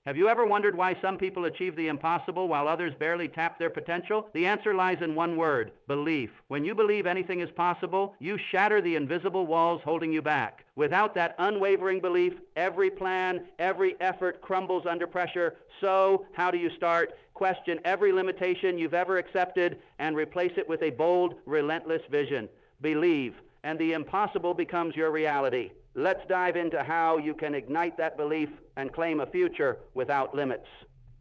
Have you ever wondered why some people achieve the impossible while others barely tap their potential? The answer lies in one word: belief. When you believe anything is possible, you shatter the invisible walls holding you back. Without that unwavering belief, every plan, every effort crumbles under pressure. So, how do you start? Question every limitation you've ever accepted and replace it with a bold, relentless vision. Believe, and the impossible becomes your reality. Let's dive into how you can ignite that belief and claim a future without limits.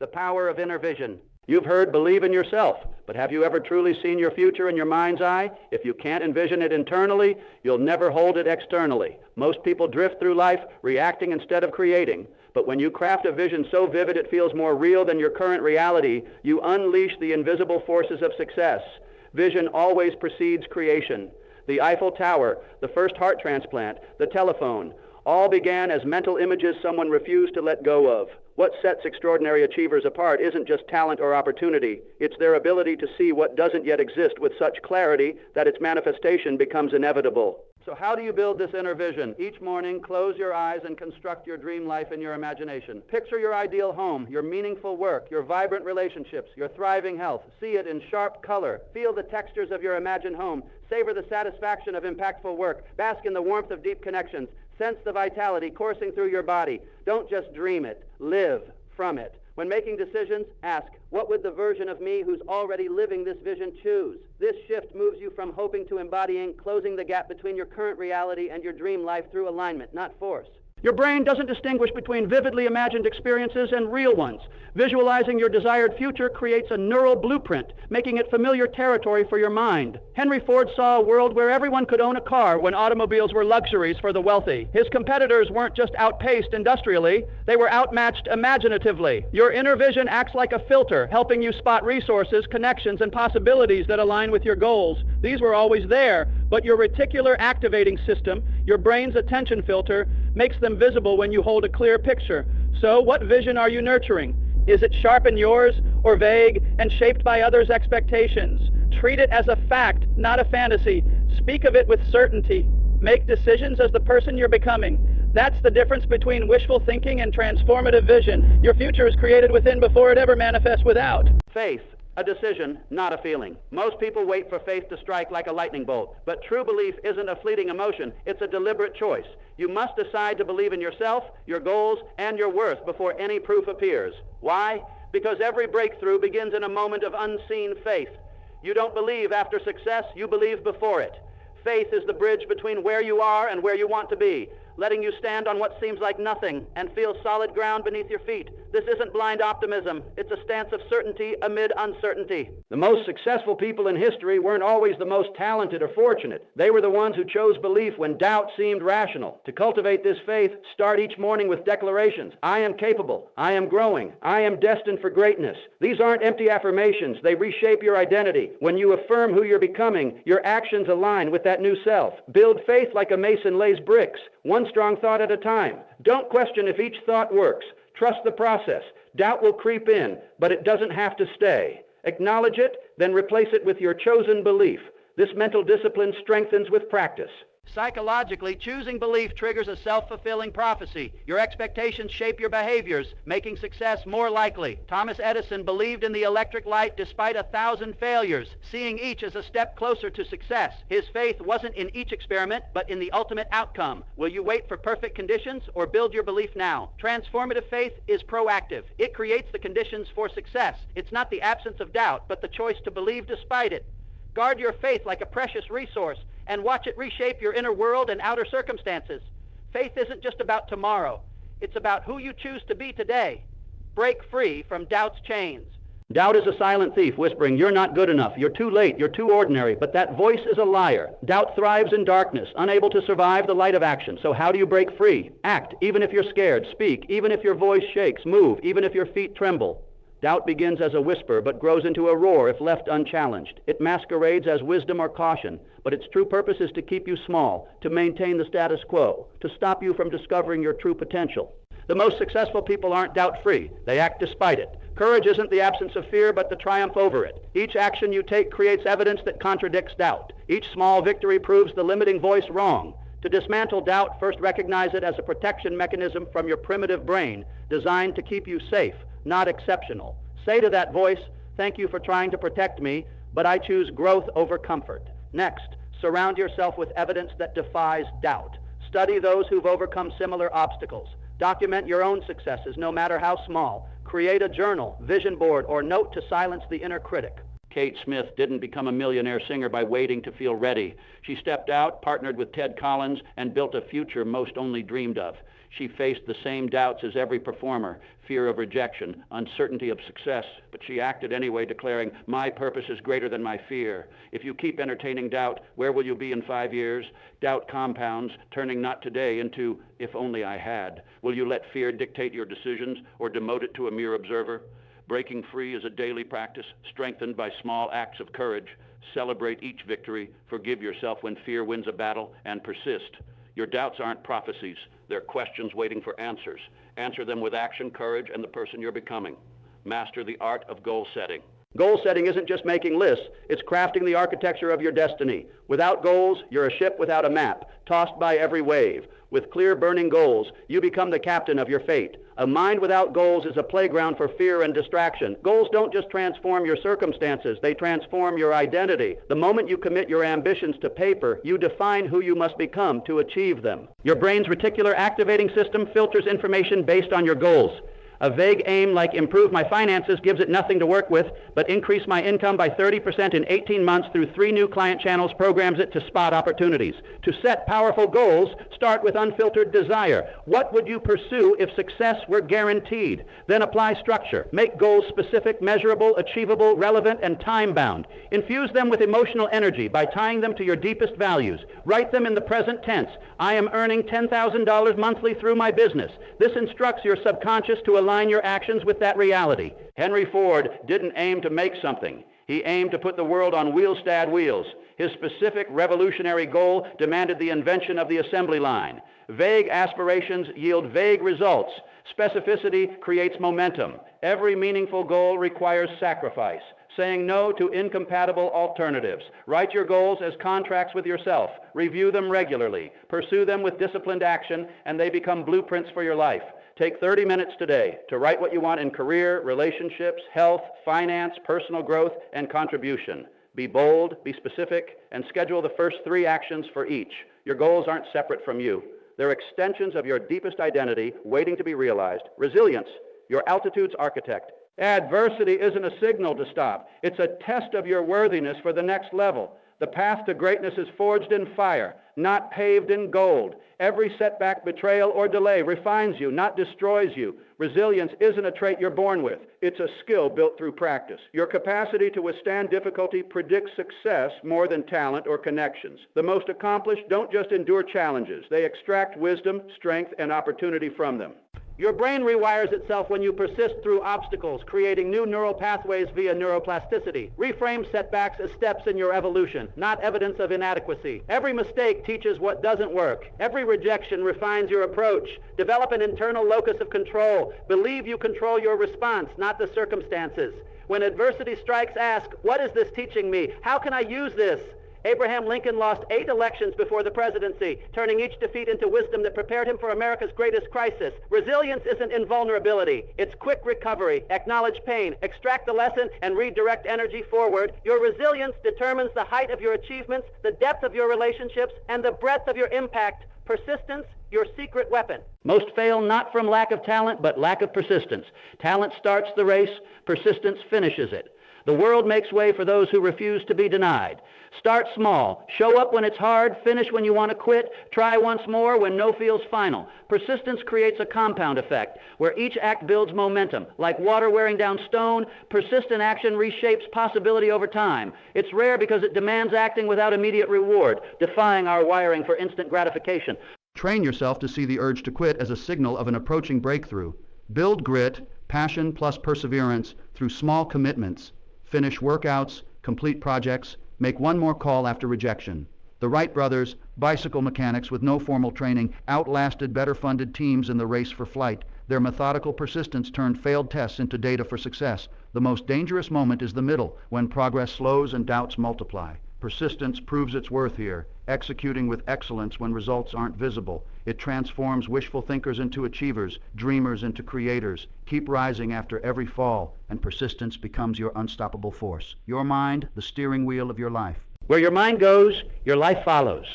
The power of inner vision. You've heard believe in yourself, but have you ever truly seen your future in your mind's eye? If you can't envision it internally, you'll never hold it externally. Most people drift through life reacting instead of creating. But when you craft a vision so vivid it feels more real than your current reality, you unleash the invisible forces of success. Vision always precedes creation. The Eiffel Tower, the first heart transplant, the telephone, all began as mental images someone refused to let go of. What sets extraordinary achievers apart isn't just talent or opportunity. It's their ability to see what doesn't yet exist with such clarity that its manifestation becomes inevitable. So how do you build this inner vision? Each morning, close your eyes and construct your dream life in your imagination. Picture your ideal home, your meaningful work, your vibrant relationships, your thriving health. See it in sharp color. Feel the textures of your imagined home. Savor the satisfaction of impactful work. Bask in the warmth of deep connections. Sense the vitality coursing through your body. Don't just dream it. Live from it. When making decisions, ask, what would the version of me who's already living this vision choose? This shift moves you from hoping to embodying, closing the gap between your current reality and your dream life through alignment, not force. Your brain doesn't distinguish between vividly imagined experiences and real ones. Visualizing your desired future creates a neural blueprint, making it familiar territory for your mind. Henry Ford saw a world where everyone could own a car when automobiles were luxuries for the wealthy. His competitors weren't just outpaced industrially, they were outmatched imaginatively. Your inner vision acts like a filter, helping you spot resources, connections, and possibilities that align with your goals. These were always there, but your reticular activating system, your brain's attention filter, makes them visible when you hold a clear picture. So, what vision are you nurturing? Is it sharp in yours, or vague and shaped by others' expectations? Treat it as a fact, not a fantasy. Speak of it with certainty. Make decisions as the person you're becoming. That's the difference between wishful thinking and transformative vision. Your future is created within before it ever manifests without. Faith. A decision, not a feeling. Most people wait for faith to strike like a lightning bolt, but true belief isn't a fleeting emotion, it's a deliberate choice. You must decide to believe in yourself, your goals, and your worth before any proof appears. Why? Because every breakthrough begins in a moment of unseen faith. You don't believe after success, you believe before it. Faith is the bridge between where you are and where you want to be, letting you stand on what seems like nothing and feel solid ground beneath your feet. This isn't blind optimism. It's a stance of certainty amid uncertainty. The most successful people in history weren't always the most talented or fortunate. They were the ones who chose belief when doubt seemed rational. To cultivate this faith, start each morning with declarations. I am capable. I am growing. I am destined for greatness. These aren't empty affirmations. They reshape your identity. When you affirm who you're becoming, your actions align with that new self. Build faith like a mason lays bricks, one strong thought at a time. Don't question if each thought works. Trust the process. Doubt will creep in, but it doesn't have to stay. Acknowledge it, then replace it with your chosen belief. This mental discipline strengthens with practice. Psychologically, choosing belief triggers a self-fulfilling prophecy. Your expectations shape your behaviors, making success more likely. Thomas Edison believed in the electric light despite 1,000 failures, seeing each as a step closer to success. His faith wasn't in each experiment, but in the ultimate outcome. Will you wait for perfect conditions or build your belief now? Transformative faith is proactive. It creates the conditions for success. It's not the absence of doubt, but the choice to believe despite it. Guard your faith like a precious resource and watch it reshape your inner world and outer circumstances. Faith isn't just about tomorrow. It's about who you choose to be today. Break free from doubt's chains. Doubt is a silent thief whispering, you're not good enough, you're too late, you're too ordinary, but that voice is a liar. Doubt thrives in darkness, unable to survive the light of action. So how do you break free? Act, even if you're scared. Speak, even if your voice shakes. Move, even if your feet tremble. Doubt begins as a whisper, but grows into a roar if left unchallenged. It masquerades as wisdom or caution, but its true purpose is to keep you small, to maintain the status quo, to stop you from discovering your true potential. The most successful people aren't doubt-free. They act despite it. Courage isn't the absence of fear, but the triumph over it. Each action you take creates evidence that contradicts doubt. Each small victory proves the limiting voice wrong. To dismantle doubt, first recognize it as a protection mechanism from your primitive brain, designed to keep you safe, not exceptional. Say to that voice, "Thank you for trying to protect me, but I choose growth over comfort." Next, surround yourself with evidence that defies doubt. Study those who've overcome similar obstacles. Document your own successes, no matter how small. Create a journal, vision board, or note to silence the inner critic. Kate Smith didn't become a millionaire singer by waiting to feel ready. She stepped out, partnered with Ted Collins, and built a future most only dreamed of. She faced the same doubts as every performer: fear of rejection, uncertainty of success, but she acted anyway, declaring, "My purpose is greater than my fear." If you keep entertaining doubt, where will you be in 5 years? Doubt compounds, turning not today into, "If only I had." Will you let fear dictate your decisions or demote it to a mere observer? Breaking free is a daily practice, strengthened by small acts of courage. Celebrate each victory, forgive yourself when fear wins a battle, and persist. Your doubts aren't prophecies. They're questions waiting for answers. Answer them with action, courage, and the person you're becoming. Master the art of goal setting. Goal setting isn't just making lists, it's crafting the architecture of your destiny. Without goals, you're a ship without a map, tossed by every wave. With clear burning goals, you become the captain of your fate. A mind without goals is a playground for fear and distraction. Goals don't just transform your circumstances, they transform your identity. The moment you commit your ambitions to paper, you define who you must become to achieve them. Your brain's reticular activating system filters information based on your goals. A vague aim like improve my finances gives it nothing to work with, but increase my income by 30% in 18 months through 3 new client channels programs it to spot opportunities. To set powerful goals, start with unfiltered desire. What would you pursue if success were guaranteed? Then apply structure. Make goals specific, measurable, achievable, relevant, and time-bound. Infuse them with emotional energy by tying them to your deepest values. Write them in the present tense. I am earning $10,000 monthly through my business. This instructs your subconscious to align your actions with that reality. Henry Ford didn't aim to make something. He aimed to put the world on wheelstad wheels. His specific revolutionary goal demanded the invention of the assembly line. Vague aspirations yield vague results. Specificity creates momentum. Every meaningful goal requires sacrifice. Saying no to incompatible alternatives. Write your goals as contracts with yourself. Review them regularly. Pursue them with disciplined action, and they become blueprints for your life. Take 30 minutes today to write what you want in career, relationships, health, finance, personal growth, and contribution. Be bold, be specific, and schedule the first 3 actions for each. Your goals aren't separate from you. They're extensions of your deepest identity waiting to be realized. Resilience, your altitude's architect. Adversity isn't a signal to stop. It's a test of your worthiness for the next level. The path to greatness is forged in fire, not paved in gold. Every setback, betrayal, or delay refines you, not destroys you. Resilience isn't a trait you're born with. It's a skill built through practice. Your capacity to withstand difficulty predicts success more than talent or connections. The most accomplished don't just endure challenges. They extract wisdom, strength, and opportunity from them. Your brain rewires itself when you persist through obstacles, creating new neural pathways via neuroplasticity. Reframe setbacks as steps in your evolution, not evidence of inadequacy. Every mistake teaches what doesn't work. Every rejection refines your approach. Develop an internal locus of control. Believe you control your response, not the circumstances. When adversity strikes, ask, what is this teaching me? How can I use this? Abraham Lincoln lost 8 elections before the presidency, turning each defeat into wisdom that prepared him for America's greatest crisis. Resilience isn't invulnerability. It's quick recovery. Acknowledge pain, extract the lesson, and redirect energy forward. Your resilience determines the height of your achievements, the depth of your relationships, and the breadth of your impact. Persistence, your secret weapon. Most fail not from lack of talent, but lack of persistence. Talent starts the race, persistence finishes it. The world makes way for those who refuse to be denied. Start small. Show up when it's hard. Finish when you want to quit. Try once more when no feels final. Persistence creates a compound effect where each act builds momentum. Like water wearing down stone, persistent action reshapes possibility over time. It's rare because it demands acting without immediate reward, defying our wiring for instant gratification. Train yourself to see the urge to quit as a signal of an approaching breakthrough. Build grit, passion plus perseverance through small commitments. Finish workouts, complete projects, make one more call after rejection. The Wright brothers, bicycle mechanics with no formal training, outlasted better-funded teams in the race for flight. Their methodical persistence turned failed tests into data for success. The most dangerous moment is the middle, when progress slows and doubts multiply. Persistence proves its worth here, executing with excellence when results aren't visible. It transforms wishful thinkers into achievers, dreamers into creators. Keep rising after every fall, and persistence becomes your unstoppable force. Your mind, the steering wheel of your life. Where your mind goes, your life follows.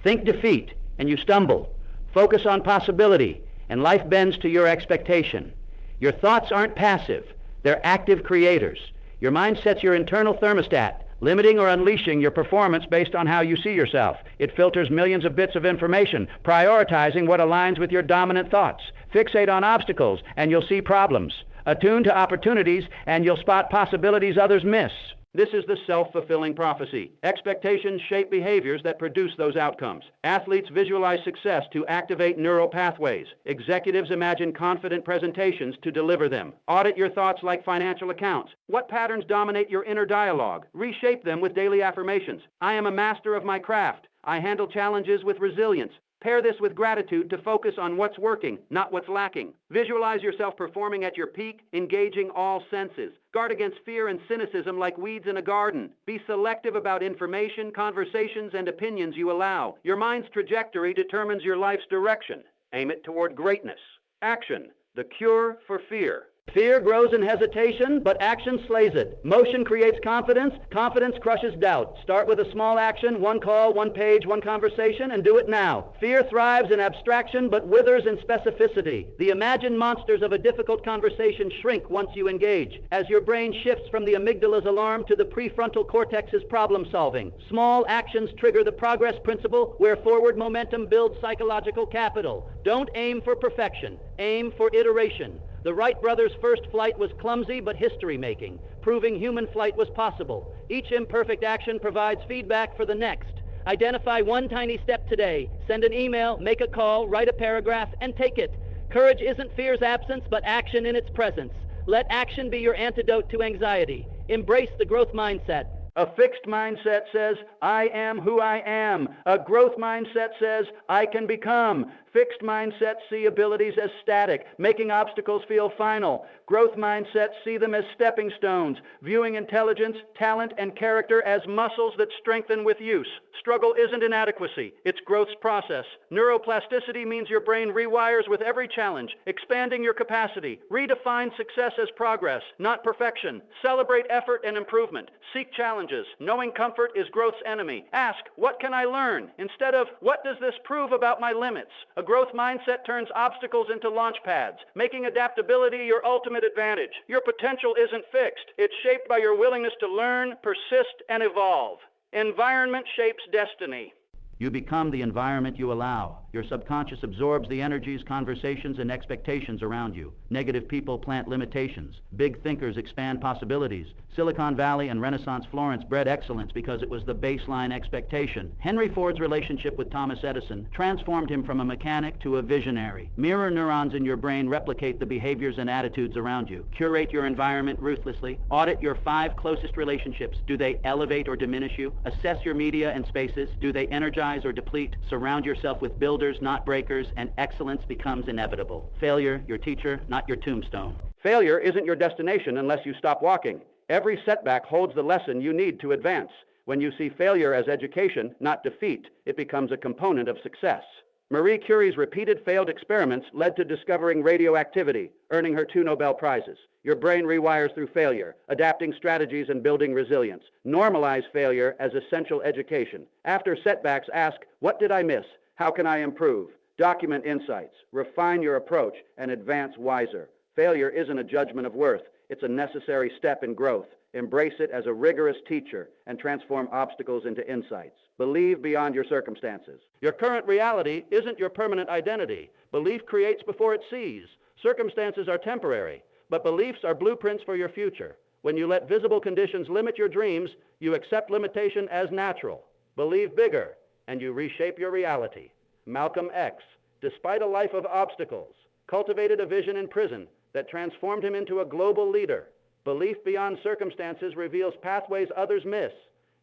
Think defeat, and you stumble. Focus on possibility, and life bends to your expectation. Your thoughts aren't passive, they're active creators. Your mind sets your internal thermostat, limiting or unleashing your performance based on how you see yourself. It filters millions of bits of information, prioritizing what aligns with your dominant thoughts. Fixate on obstacles, and you'll see problems. Attune to opportunities, and you'll spot possibilities others miss. This is the self-fulfilling prophecy. Expectations shape behaviors that produce those outcomes. Athletes visualize success to activate neural pathways. Executives imagine confident presentations to deliver them. Audit your thoughts like financial accounts. What patterns dominate your inner dialogue? Reshape them with daily affirmations. I am a master of my craft. I handle challenges with resilience. Pair this with gratitude to focus on what's working, not what's lacking. Visualize yourself performing at your peak, engaging all senses. Guard against fear and cynicism like weeds in a garden. Be selective about information, conversations, and opinions you allow. Your mind's trajectory determines your life's direction. Aim it toward greatness. Action, the cure for fear. Fear grows in hesitation, but action slays it. Motion creates confidence. Confidence crushes doubt. Start with a small action, one call, one page, one conversation, and do it now. Fear thrives in abstraction, but withers in specificity. The imagined monsters of a difficult conversation shrink once you engage, as your brain shifts from the amygdala's alarm to the prefrontal cortex's problem solving. Small actions trigger the progress principle, where forward momentum builds psychological capital. Don't aim for perfection. Aim for iteration. The Wright brothers' first flight was clumsy but history-making, proving human flight was possible. Each imperfect action provides feedback for the next. Identify one tiny step today. Send an email, make a call, write a paragraph, and take it. Courage isn't fear's absence, but action in its presence. Let action be your antidote to anxiety. Embrace the growth mindset. A fixed mindset says, I am who I am. A growth mindset says, I can become. Fixed mindsets see abilities as static, making obstacles feel final. Growth mindsets see them as stepping stones, viewing intelligence, talent, and character as muscles that strengthen with use. Struggle isn't inadequacy, it's growth's process. Neuroplasticity means your brain rewires with every challenge, expanding your capacity. Redefine success as progress, not perfection. Celebrate effort and improvement. Seek challenges. Knowing comfort is growth's enemy. Ask, what can I learn? Instead of, what does this prove about my limits? A growth mindset turns obstacles into launch pads, making adaptability your ultimate advantage. Your potential isn't fixed. It's shaped by your willingness to learn, persist, and evolve. Environment shapes destiny. You become the environment you allow. Your subconscious absorbs the energies, conversations, and expectations around you. Negative people plant limitations. Big thinkers expand possibilities. Silicon Valley and Renaissance Florence bred excellence because it was the baseline expectation. Henry Ford's relationship with Thomas Edison transformed him from a mechanic to a visionary. Mirror neurons in your brain replicate the behaviors and attitudes around you. Curate your environment ruthlessly. Audit your 5 closest relationships. Do they elevate or diminish you? Assess your media and spaces. Do they energize or deplete? Surround yourself with builders, not breakers, and excellence becomes inevitable. Failure, your teacher, not your tombstone. Failure isn't your destination unless you stop walking. Every setback holds the lesson you need to advance. When you see failure as education, not defeat, it becomes a component of success. Marie Curie's repeated failed experiments led to discovering radioactivity, earning her 2 Nobel Prizes. Your brain rewires through failure, adapting strategies and building resilience. Normalize failure as essential education. After setbacks, ask, what did I miss? How can I improve? Document insights, refine your approach, and advance wiser. Failure isn't a judgment of worth. It's a necessary step in growth. Embrace it as a rigorous teacher and transform obstacles into insights. Believe beyond your circumstances. Your current reality isn't your permanent identity. Belief creates before it sees. Circumstances are temporary, but beliefs are blueprints for your future. When you let visible conditions limit your dreams, you accept limitation as natural. Believe bigger, and you reshape your reality. Malcolm X, despite a life of obstacles, cultivated a vision in prison that transformed him into a global leader. Belief beyond circumstances reveals pathways others miss.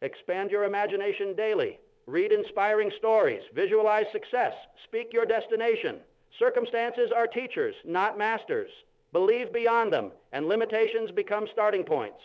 Expand your imagination daily. Read inspiring stories. Visualize success. Speak your destination. Circumstances are teachers, not masters. Believe beyond them, and limitations become starting points.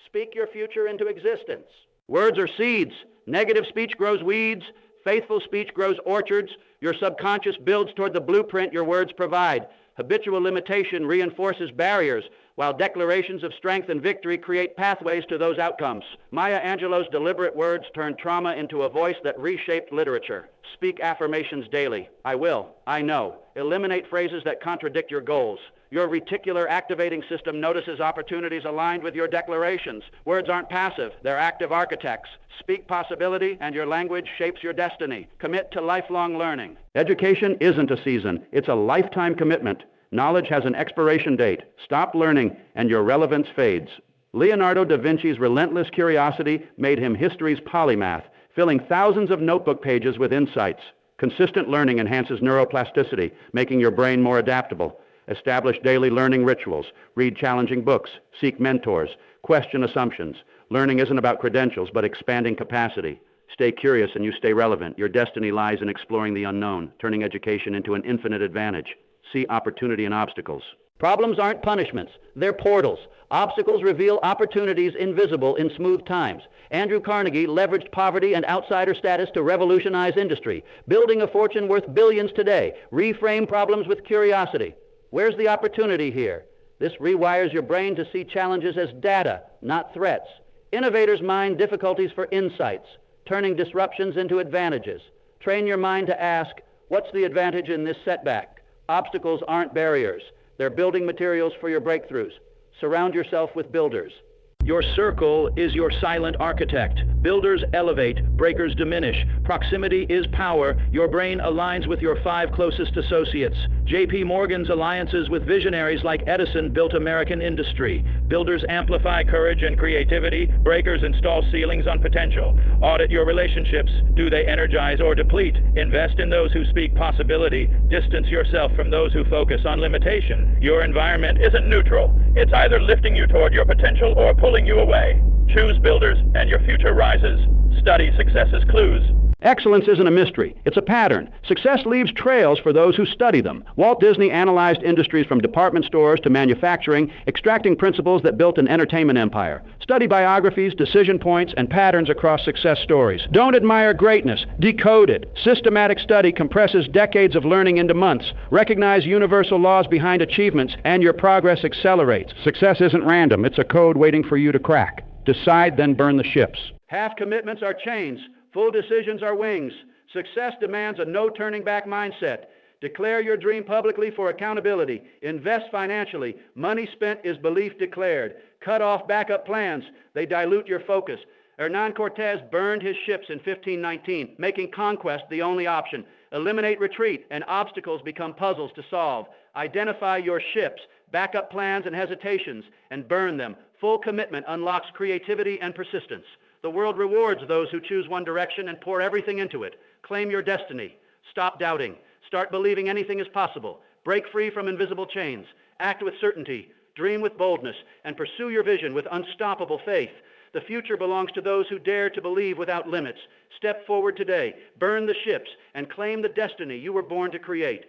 Speak your future into existence. Words are seeds. Negative speech grows weeds. Faithful speech grows orchards. Your subconscious builds toward the blueprint your words provide. Habitual limitation reinforces barriers, while declarations of strength and victory create pathways to those outcomes. Maya Angelou's deliberate words turned trauma into a voice that reshaped literature. Speak affirmations daily. I will. I know. Eliminate phrases that contradict your goals. Your reticular activating system notices opportunities aligned with your declarations. Words aren't passive, they're active architects. Speak possibility, and your language shapes your destiny. Commit to lifelong learning. Education isn't a season, it's a lifetime commitment. Knowledge has an expiration date. Stop learning, and your relevance fades. Leonardo da Vinci's relentless curiosity made him history's polymath, filling thousands of notebook pages with insights. Consistent learning enhances neuroplasticity, making your brain more adaptable. Establish daily learning rituals. Read challenging books. Seek mentors. Question assumptions. Learning isn't about credentials, but expanding capacity. Stay curious and you stay relevant. Your destiny lies in exploring the unknown, turning education into an infinite advantage. See opportunity in obstacles. Problems aren't punishments. They're portals. Obstacles reveal opportunities invisible in smooth times. Andrew Carnegie leveraged poverty and outsider status to revolutionize industry, building a fortune worth billions today. Reframe problems with curiosity. Where's the opportunity here? This rewires your brain to see challenges as data, not threats. Innovators mine difficulties for insights, turning disruptions into advantages. Train your mind to ask, what's the advantage in this setback? Obstacles aren't barriers. They're building materials for your breakthroughs. Surround yourself with builders. Your circle is your silent architect. Builders elevate, breakers diminish. Proximity is power. Your brain aligns with your 5 closest associates. J.P. Morgan's alliances with visionaries like Edison built American industry. Builders amplify courage and creativity. Breakers install ceilings on potential. Audit your relationships. Do they energize or deplete? Invest in those who speak possibility. Distance yourself from those who focus on limitation. Your environment isn't neutral. It's either lifting you toward your potential or pulling you away. Choose builders and your future rises. Study success's clues. Excellence isn't a mystery. It's a pattern. Success leaves trails for those who study them. Walt Disney analyzed industries from department stores to manufacturing, extracting principles that built an entertainment empire. Study biographies, decision points, and patterns across success stories. Don't admire greatness. Decode it. Systematic study compresses decades of learning into months. Recognize universal laws behind achievements, and your progress accelerates. Success isn't random. It's a code waiting for you to crack. Decide, then burn the ships. Half commitments are chains. Full decisions are wings. Success demands a no-turning-back mindset. Declare your dream publicly for accountability. Invest financially. Money spent is belief declared. Cut off backup plans. They dilute your focus. Hernan Cortez burned his ships in 1519, making conquest the only option. Eliminate retreat, and obstacles become puzzles to solve. Identify your ships, backup plans and hesitations, and burn them. Full commitment unlocks creativity and persistence. The world rewards those who choose one direction and pour everything into it. Claim your destiny. Stop doubting. Start believing anything is possible. Break free from invisible chains. Act with certainty. Dream with boldness. And pursue your vision with unstoppable faith. The future belongs to those who dare to believe without limits. Step forward today. Burn the ships and claim the destiny you were born to create.